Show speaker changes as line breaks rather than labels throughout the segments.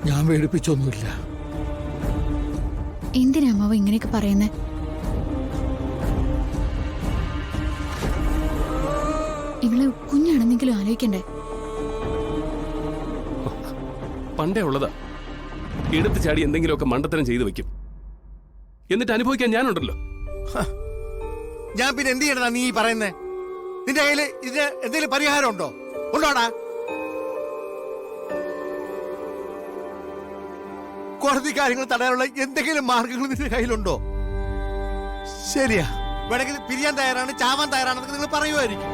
ഞാൻ പേടിപ്പിച്ചൊന്നുമില്ല.
എന്തിനാ അമ്മാവ ഇങ്ങനെയൊക്കെ പറയുന്നേ? ഇവള് കുഞ്ഞാണെന്നെങ്കിലും ആലോചിക്കണ്ടേ?
പണ്ടേ ഉള്ളതാ. എടുത്ത് ചാടി എന്തെങ്കിലുമൊക്കെ മണ്ടത്തരം ചെയ്തു വെക്കും. എന്നിട്ട് അനുഭവിക്കാൻ ഞാനുണ്ടല്ലോ.
ഞാൻ പിന്നെ എന്ത് ചെയ്യണതാ നീ പറയുന്നേ? നിന്റെ കയ്യില് ഇതിന് എന്തെങ്കിലും പരിഹാരം ഉണ്ടോ? ഉണ്ടോടാ? കോടതി കാര്യങ്ങൾ തടയാനുള്ള എന്തെങ്കിലും മാർഗങ്ങൾ നിന്റെ കയ്യിലുണ്ടോ? ശരിയാ, വേണമെങ്കിൽ പിരിയാൻ തയ്യാറാണ്, ചാവാൻ തയ്യാറാണെന്നൊക്കെ നിങ്ങൾ പറയുമായിരിക്കും.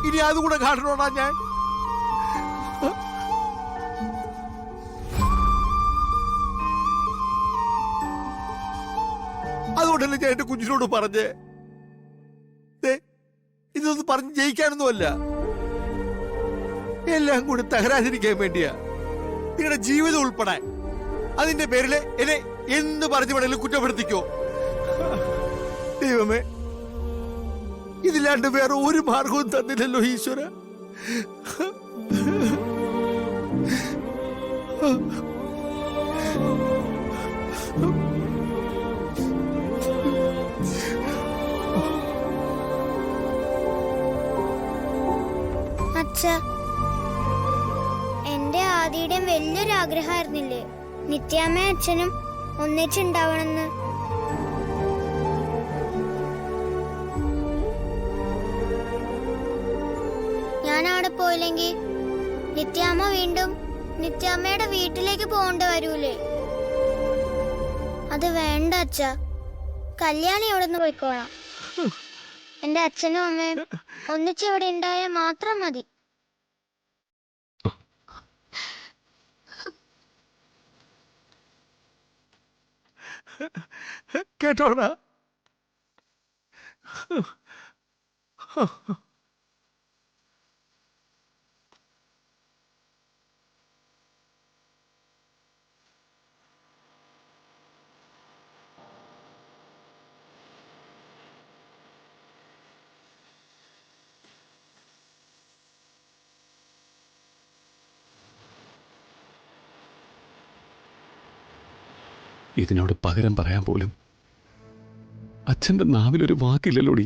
ഇനി അതുകൂടെ കാണണോടാ ഞാൻ? അതുകൊണ്ടല്ലേ ഞാൻ എന്റെ കുഞ്ഞിനോട് പറഞ്ഞേ, ഇതൊന്നും പറഞ്ഞ് ജയിക്കാനൊന്നുമല്ല, എല്ലാം കൂടി തകരാതിരിക്കാൻ വേണ്ടിയാ. നിങ്ങളുടെ ജീവിതം ഉൾപ്പെടെ അതിന്റെ പേരില് എന്നെ എന്ത് പറഞ്ഞു വേണമെങ്കിലും കുറ്റപ്പെടുത്തിക്കോ. ദൈവമേ, ഇതില്ലാണ്ട് വേറെ ഒരു മാർഗവും തന്നില്ലല്ലോ ഈശ്വര.
അച്ഛാ, എന്റെ ആദിയുടെയും വലിയൊരു ആഗ്രഹമായിരുന്നില്ലേ നിത്യാമ്മയും അച്ഛനും ഒന്നിച്ചുണ്ടാവണമെന്ന്? ഞാൻ അവിടെ പോയില്ലെങ്കിൽ നിത്യാമ്മ വീണ്ടും നിത്യാമ്മയുടെ വീട്ടിലേക്ക് പോകേണ്ടി വരൂലേ? അത് വേണ്ട അച്ഛാ, കല്യാണി ഇവിടെ നിന്ന് പോയിക്കോളാം. എന്റെ അച്ഛനും അമ്മയും ഒന്നിച്ചിവിടെ ഉണ്ടായാൽ മാത്രം മതി.
കേട്ടോടാ,
ഇതിനോട് പകരം പറയാൻ പോലും അച്ഛന്റെ നാവിലൊരു വാക്കില്ലല്ലോടി.